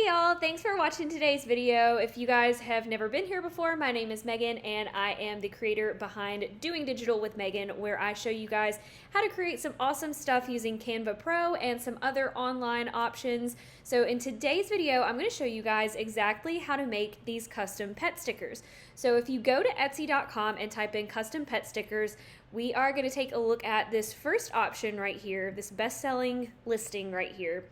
y'all, thanks for watching today's video. If you guys have never been here before, my name is Megan and I am the creator behind Doing Digital with Megan, where I show you guys how to create some awesome stuff using Canva Pro and some other online options. So in today's video, I'm going to show you guys exactly how to make these custom pet stickers. So if you go to Etsy.com and type in custom pet stickers, we are going to take a look at this first option right here, this best-selling listing right here.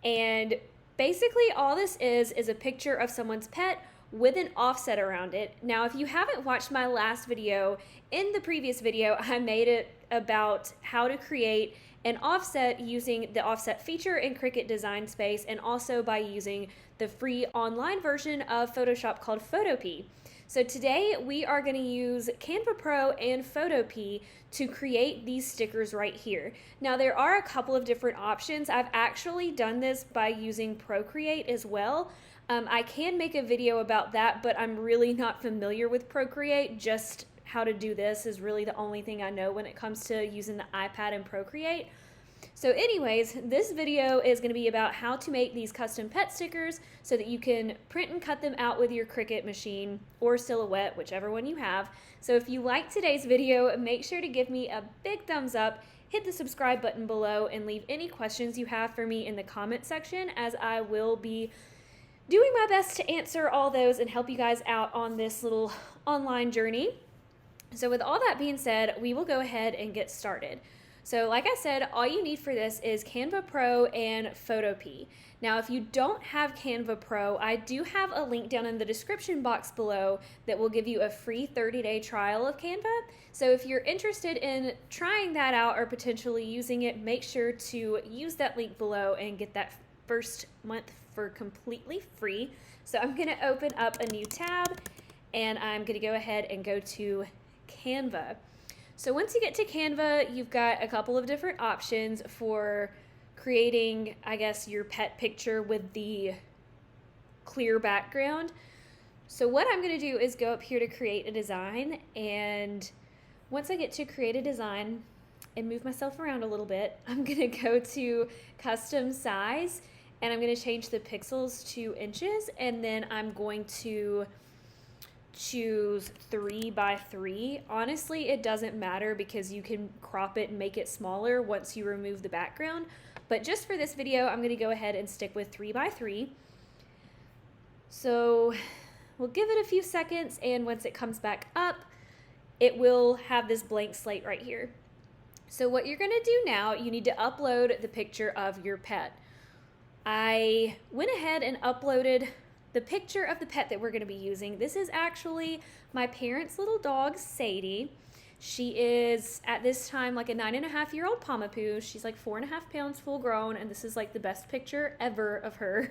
And basically all this is a picture of someone's pet with an offset around it. Now, if you haven't watched my last video, in the previous video, I made it about how to create an offset using the offset feature in Cricut Design Space and also by using the free online version of Photoshop called Photopea. So today we are going to use Canva Pro and Photopea to create these stickers right here. Now there are a couple of different options. I've actually done this by using Procreate as well. I can make a video about that, but I'm really not familiar with Procreate. Just how to do this is really the only thing I know when it comes to using the iPad and Procreate. So anyways, this video is going to be about how to make these custom pet stickers so that you can print and cut them out with your Cricut machine or Silhouette, whichever one you have. So if you like today's video, make sure to give me a big thumbs up, hit the subscribe button below, and leave any questions you have for me in the comment section, as I will be doing my best to answer all those and help you guys out on this little online journey. So with all that being said, we will go ahead and get started. So like I said, all you need for this is Canva Pro and Photopea. Now, if you don't have Canva Pro, I do have a link down in the description box below that will give you a free 30-day trial of Canva. So if you're interested in trying that out or potentially using it, make sure to use that link below and get that first month for completely free. So I'm going to open up a new tab and I'm going to go ahead and go to Canva. So once you get to Canva, you've got a couple of different options for creating, I guess, your pet picture with the clear background. So what I'm going to do is go up here to create a design, and once I get to create a design and move myself around a little bit, I'm going to go to custom size and I'm going to change the pixels to inches, and then I'm going to choose 3 by 3. Honestly, it doesn't matter because you can crop it and make it smaller once you remove the background. But just for this video, I'm going to go ahead and stick with 3 by 3. So we'll give it a few seconds, and once it comes back up, it will have this blank slate right here. So what you're going to do now, you need to upload the picture of your pet. I went ahead and uploaded the picture of the pet that we're going to be using. This is actually my parents' little dog, Sadie. She is at this time like a 9.5-year-old Pomapoo. She's like 4.5 pounds full grown, and this is like the best picture ever of her.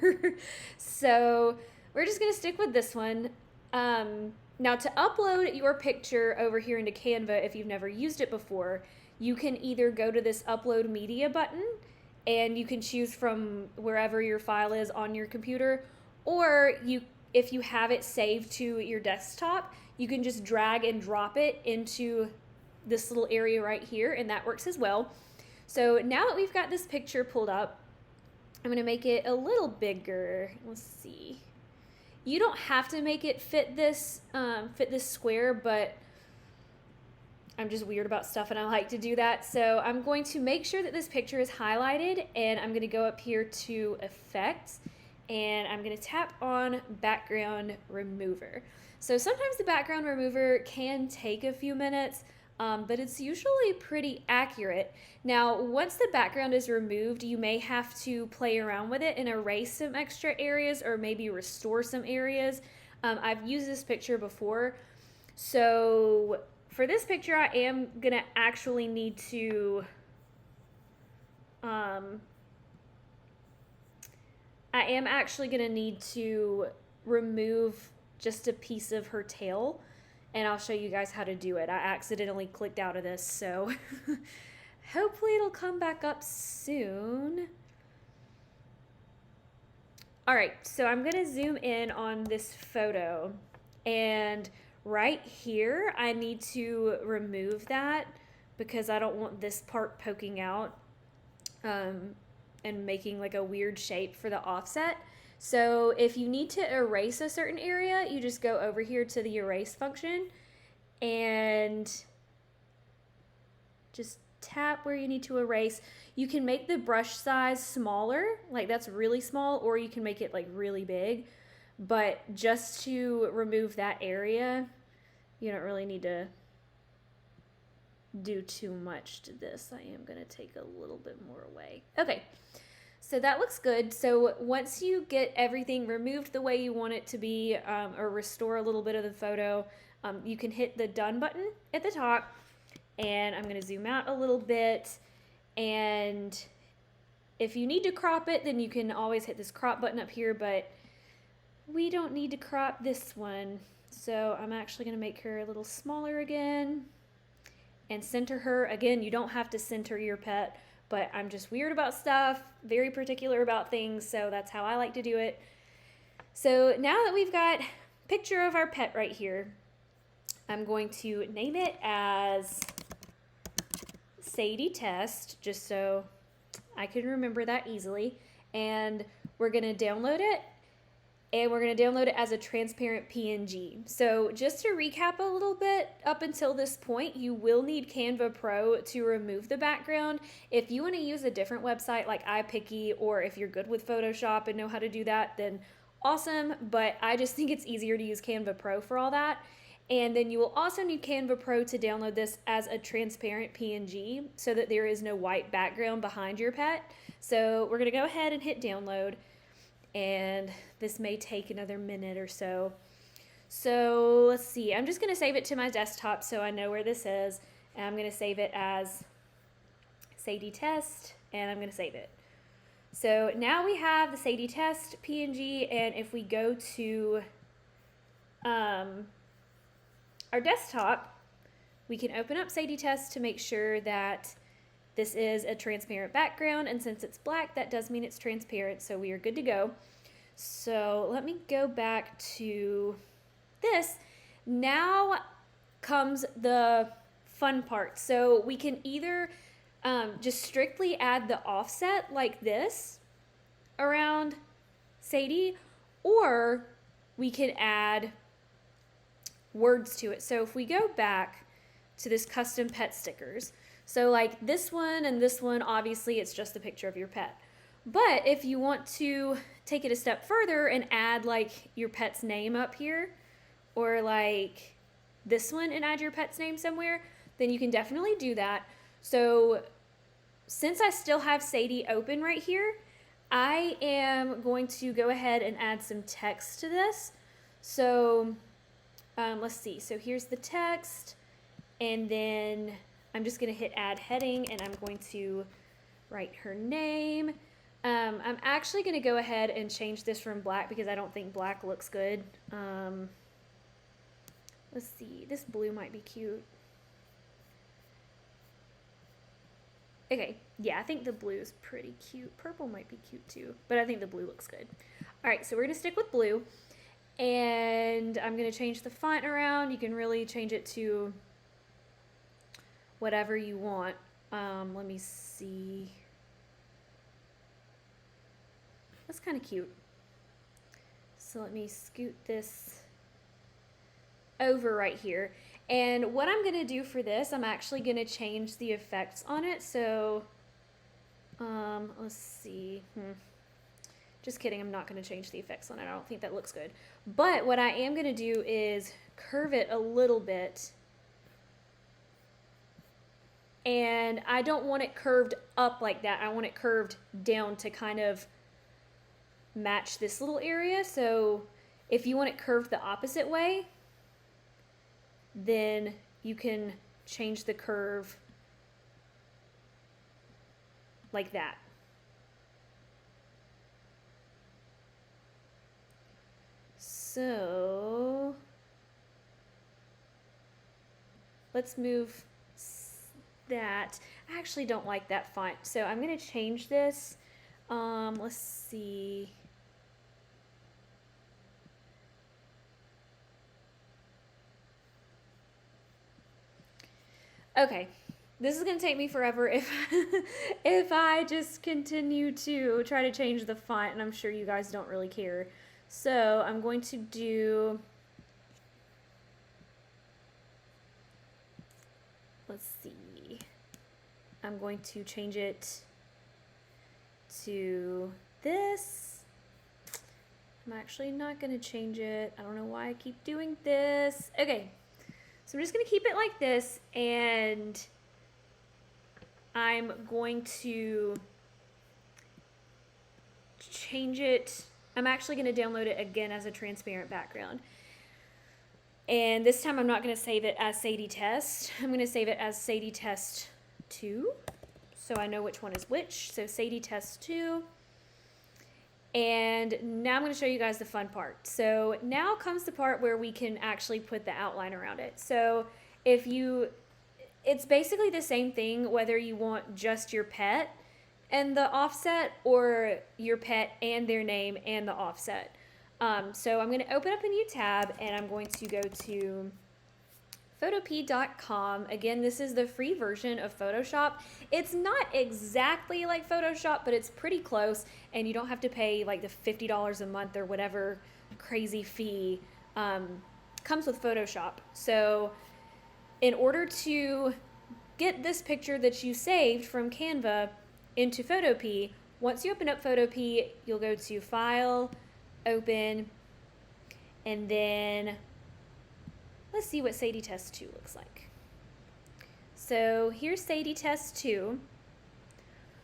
So we're just going to stick with this one. Now to upload your picture over here into Canva, if you've never used it before, you can either go to this upload media button and you can choose from wherever your file is on your computer, or if you have it saved to your desktop, you can just drag and drop it into this little area right here, and that works as well. So now that we've got this picture pulled up, I'm going to make it a little bigger. Let's see. You don't have to make it fit this square, but I'm just weird about stuff and I like to do that. So I'm going to make sure that this picture is highlighted, and I'm going to go up here to Effects, and I'm going to tap on Background Remover. So sometimes the background remover can take a few minutes, but it's usually pretty accurate. Now, once the background is removed, you may have to play around with it and erase some extra areas or maybe restore some areas. I've used this picture before. So for this picture, I am going to actually need to remove just a piece of her tail, and I'll show you guys how to do it. I accidentally clicked out of this, so hopefully it'll come back up soon. All right, so I'm gonna zoom in on this photo, and right here, I need to remove that because I don't want this part poking out and making like a weird shape for the offset. So if you need to erase a certain area, you just go over here to the erase function and just tap where you need to erase. You can make the brush size smaller, like that's really small, or you can make it like really big. But just to remove that area, you don't really need to do too much to this. I am going to take a little bit more away. Okay, so that looks good. So once you get everything removed the way you want it to be, or restore a little bit of the photo, you can hit the done button at the top, and I'm going to zoom out a little bit. And if you need to crop it, then you can always hit this crop button up here, but we don't need to crop this one. So I'm actually going to make her a little smaller again and center her. Again, you don't have to center your pet, but I'm just weird about stuff, very particular about things, so that's how I like to do it. So now that we've got a picture of our pet right here, I'm going to name it as Sadie Test, just so I can remember that easily. And we're going to download it. And we're going to download it as a transparent PNG. So just to recap a little bit, up until this point, you will need Canva Pro to remove the background. If you want to use a different website like iPicky, or if you're good with Photoshop and know how to do that, then awesome. But I just think it's easier to use Canva Pro for all that. And then you will also need Canva Pro to download this as a transparent PNG so that there is no white background behind your pet. So we're going to go ahead and hit download. And this may take another minute or so. So let's see, I'm just gonna save it to my desktop so I know where this is. And I'm gonna save it as Sadie Test, and I'm gonna save it. So now we have the Sadie Test PNG, and if we go to our desktop, we can open up Sadie Test to make sure that this is a transparent background, and since it's black, that does mean it's transparent, so we are good to go. So let me go back to this. Now comes the fun part. So we can either just strictly add the offset like this around Sadie, or we can add words to it. So if we go back to this custom pet stickers, so like this one and this one, obviously it's just a picture of your pet. But if you want to take it a step further and add like your pet's name up here, or like this one and add your pet's name somewhere, then you can definitely do that. So since I still have Sadie open right here, I am going to go ahead and add some text to this. So let's see. So here's the text, and then I'm just going to hit add heading, and I'm going to write her name. I'm actually going to go ahead and change this from black because I don't think black looks good. Let's see, this blue might be cute. Okay, yeah, I think the blue is pretty cute. Purple might be cute too, but I think the blue looks good. All right, so we're going to stick with blue, and I'm going to change the font around. You can really change it to whatever you want. Let me see. That's kind of cute. So let me scoot this over right here. And what I'm going to do for this, I'm actually going to change the effects on it. So let's see. Just kidding, I'm not going to change the effects on it. I don't think that looks good. But what I am going to do is curve it a little bit. And I don't want it curved up like that. I want it curved down to kind of match this little area. So if you want it curved the opposite way, then you can change the curve like that. So let's move that. I actually don't like that font, so I'm going to change this. Let's see. Okay, This is going to take me forever if if I just continue to try to change the font, and I'm sure you guys don't really care. So I'm going to do, let's see, I'm going to change it to this. I'm actually not going to change it. I don't know why I keep doing this. Okay, so I'm just going to keep it like this, and I'm going to change it. I'm actually going to download it again as a transparent background. And this time I'm not going to save it as Sadie Test. I'm going to save it as Sadie Test 2. So I know which one is which. So Sadie Test 2. And now I'm going to show you guys the fun part. So now comes the part where we can actually put the outline around it. So it's basically the same thing whether you want just your pet and the offset or your pet and their name and the offset. So I'm going to open up a new tab, and I'm going to go to Photopea.com. Again, this is the free version of Photoshop. It's not exactly like Photoshop, but it's pretty close, and you don't have to pay like the $50 a month or whatever crazy fee comes with Photoshop. So in order to get this picture that you saved from Canva into Photopea, once you open up Photopea, you'll go to File, Open, and then let's see what Sadie Test 2 looks like. So here's Sadie Test 2.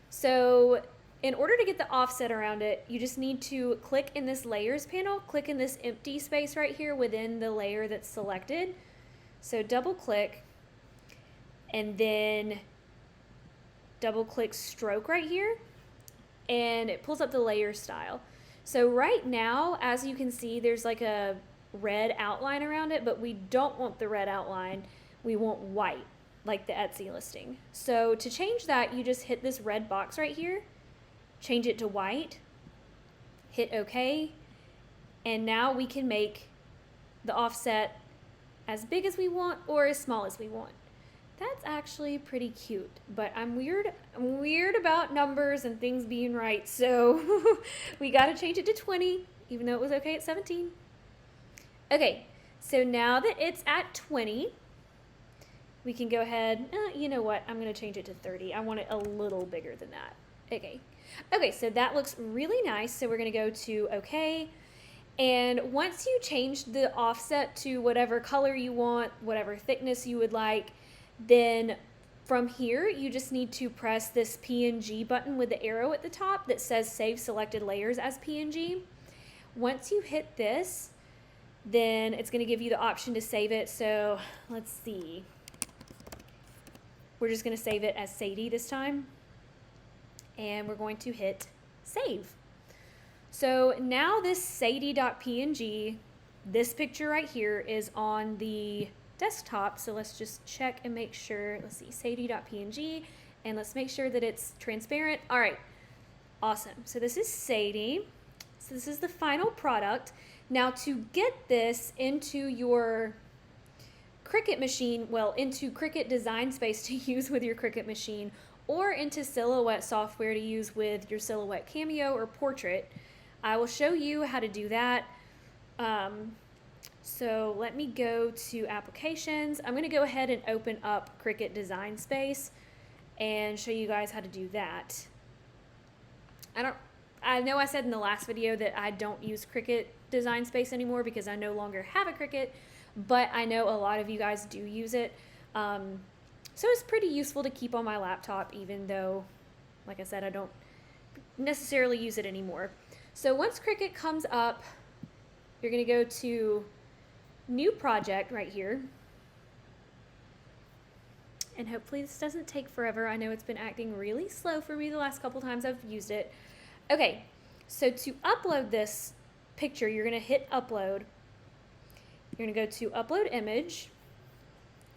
So in order to get the offset around it, you just need to click in this Layers panel, click in this empty space right here within the layer that's selected. So double click, and then double click Stroke right here, and it pulls up the layer style. So right now, as you can see, there's like a red outline around it, but we don't want the red outline. We want white, like the Etsy listing. So to change that, you just hit this red box right here, change it to white, hit OK, and now we can make the offset as big as we want or as small as we want. That's actually pretty cute, but I'm weird about numbers and things being right, so we got to change it to 20, even though it was okay at 17. Okay, so now that it's at 20, we can go ahead, you know what, I'm going to change it to 30. I want it a little bigger than that. Okay, so that looks really nice, so we're going to go to OK. And once you change the offset to whatever color you want, whatever thickness you would like, then from here, you just need to press this PNG button with the arrow at the top that says Save Selected Layers as PNG. Once you hit this, then it's going to give you the option to save it. So let's see. We're just going to save it as Sadie this time. And we're going to hit Save. So now this Sadie.png, this picture right here is on the desktop. So let's just check and make sure. Let's see, Sadie.png, and let's make sure that it's transparent. All right, awesome. So this is Sadie. So this is the final product. Now to get this into your Cricut machine, well, into Cricut Design Space to use with your Cricut machine, or into Silhouette software to use with your Silhouette Cameo or Portrait, I will show you how to do that. So let me go to Applications. I'm going to go ahead and open up Cricut Design Space and show you guys how to do that. I know I said in the last video that I don't use Cricut Design Space anymore because I no longer have a Cricut, but I know a lot of you guys do use it. So it's pretty useful to keep on my laptop, even though, like I said, I don't necessarily use it anymore. So once Cricut comes up, you're going to go to New Project right here. And hopefully this doesn't take forever. I know it's been acting really slow for me the last couple times I've used it. Okay, so to upload this picture, you're going to hit Upload. You're going to go to Upload Image,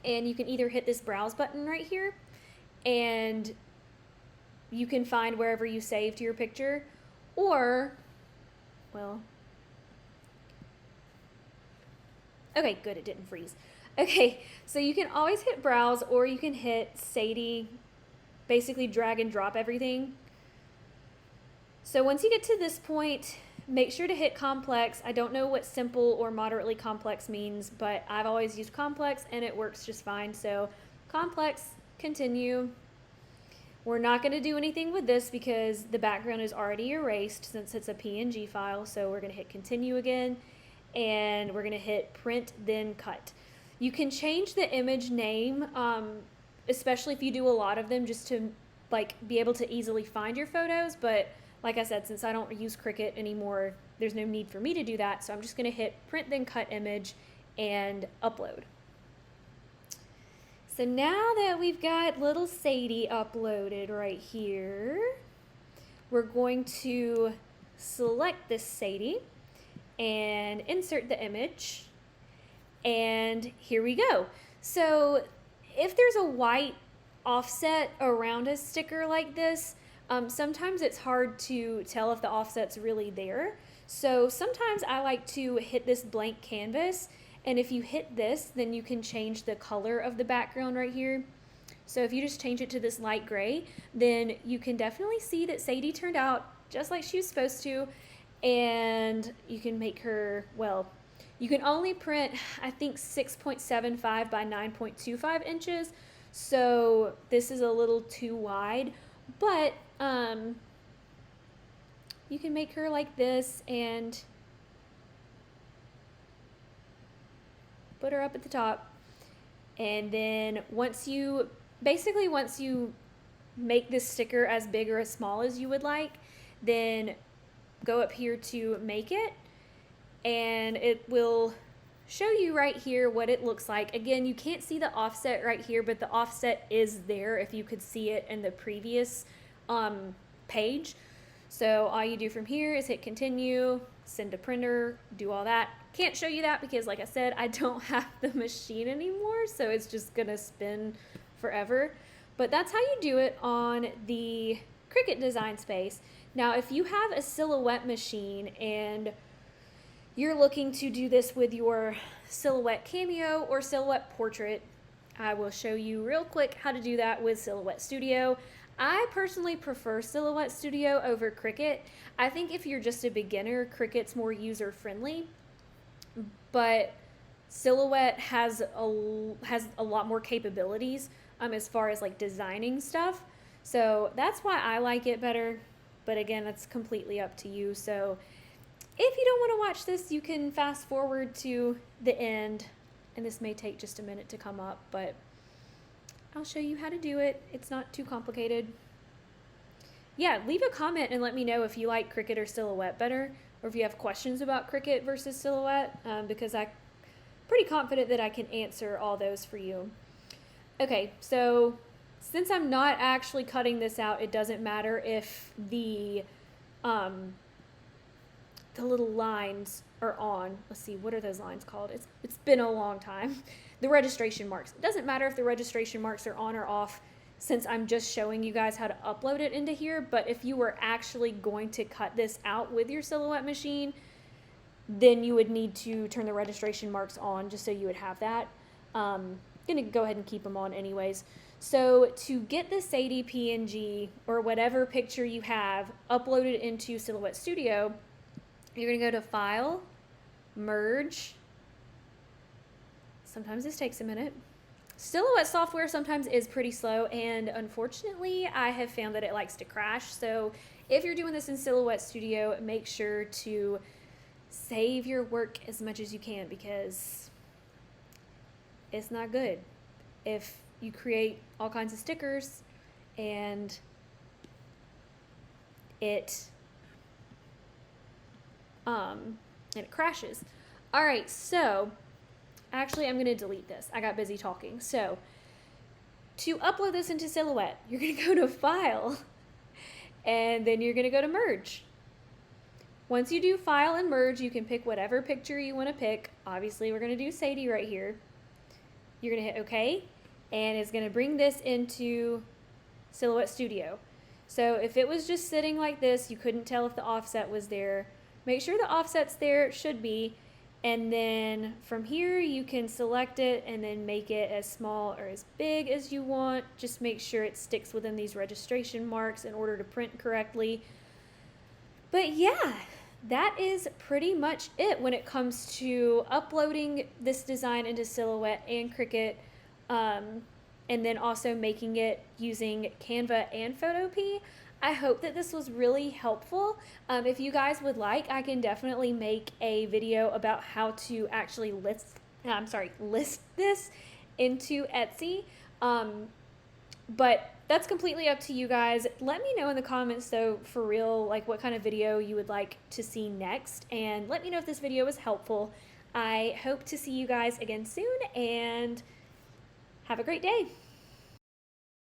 and you can either hit this Browse button right here, and you can find wherever you saved your picture, or, well, okay, good, it didn't freeze. Okay, so you can always hit browse or you can hit Sadie, basically drag and drop everything. So once you get to this point, make sure to hit complex. I don't know what simple or moderately complex means, but I've always used complex and it works just fine. So complex, continue. We're not going to do anything with this because the background is already erased since it's a PNG file. So we're going to hit continue again and we're going to hit print then cut. You can change the image name, especially if you do a lot of them, just to like be able to easily find your photos. But like I said, since I don't use Cricut anymore, there's no need for me to do that. So I'm just going to hit print then cut image and upload. So now that we've got little Sadie uploaded right here, we're going to select this Sadie and insert the image. And here we go. So if there's a white offset around a sticker like this, sometimes it's hard to tell if the offset's really there. So sometimes I like to hit this blank canvas, and if you hit this, then you can change the color of the background right here. So if you just change it to this light gray, then you can definitely see that Sadie turned out just like she was supposed to, and you can make her, well, you can only print, I think, 6.75 by 9.25 inches, so this is a little too wide, but you can make her like this and put her up at the top. And then once you make this sticker as big or as small as you would like, then go up here to make it, and it will show you right here what it looks like. Again, you can't see the offset right here, but the offset is there if you could see it in the previous page. So all you do from here is hit continue, send to printer, do all that. Can't show you that because, like I said, I don't have the machine anymore, so it's just gonna spin forever. But that's how you do it on the Cricut Design Space. Now, if you have a Silhouette machine and you're looking to do this with your Silhouette Cameo or Silhouette Portrait, I will show you real quick how to do that with Silhouette Studio. I personally prefer Silhouette Studio over Cricut. I think if you're just a beginner, Cricut's more user-friendly, but Silhouette has a lot more capabilities as far as like designing stuff. So that's why I like it better, but again, that's completely up to you. So if you don't want to watch this, you can fast forward to the end, and this may take just a minute to come up, but I'll show you how to do it. It's not too complicated. Yeah, leave a comment and let me know if you like Cricut or Silhouette better, or if you have questions about Cricut versus Silhouette, because I'm pretty confident that I can answer all those for you. Okay, so since I'm not actually cutting this out, it doesn't matter if the little lines are on. Let's see, what are those lines called? It's been a long time. The registration marks. It doesn't matter if the registration marks are on or off, since I'm just showing you guys how to upload it into here. But if you were actually going to cut this out with your Silhouette machine, then you would need to turn the registration marks on just so you would have that. I'm gonna go ahead and keep them on anyways. So to get the Sadie PNG or whatever picture you have uploaded into Silhouette Studio, you're gonna go to File, Merge. Sometimes this takes a minute. Silhouette software sometimes is pretty slow, and unfortunately I have found that it likes to crash. So if you're doing this in Silhouette Studio, make sure to save your work as much as you can, because it's not good if you create all kinds of stickers and it crashes. All right, so actually I'm gonna delete this. I got busy talking. So to upload this into Silhouette, you're gonna go to File, and then you're gonna go to Merge. Once you do File and Merge, you can pick whatever picture you wanna pick. Obviously we're gonna do Sadie right here. You're gonna hit OK, and it's gonna bring this into Silhouette Studio. So if it was just sitting like this, you couldn't tell if the offset was there. Make sure the offset's there, it should be, And then from here you can select it and then make it as small or as big as you want. Just make sure it sticks within these registration marks in order to print correctly. But yeah, that is pretty much it when it comes to uploading this design into Silhouette and Cricut, and then also making it using Canva and Photopea. I hope that this was really helpful. If you guys would like, I can definitely make a video about how to actually list this into Etsy. But that's completely up to you guys. Let me know in the comments though, for real, like what kind of video you would like to see next, and let me know if this video was helpful. I hope to see you guys again soon, and have a great day.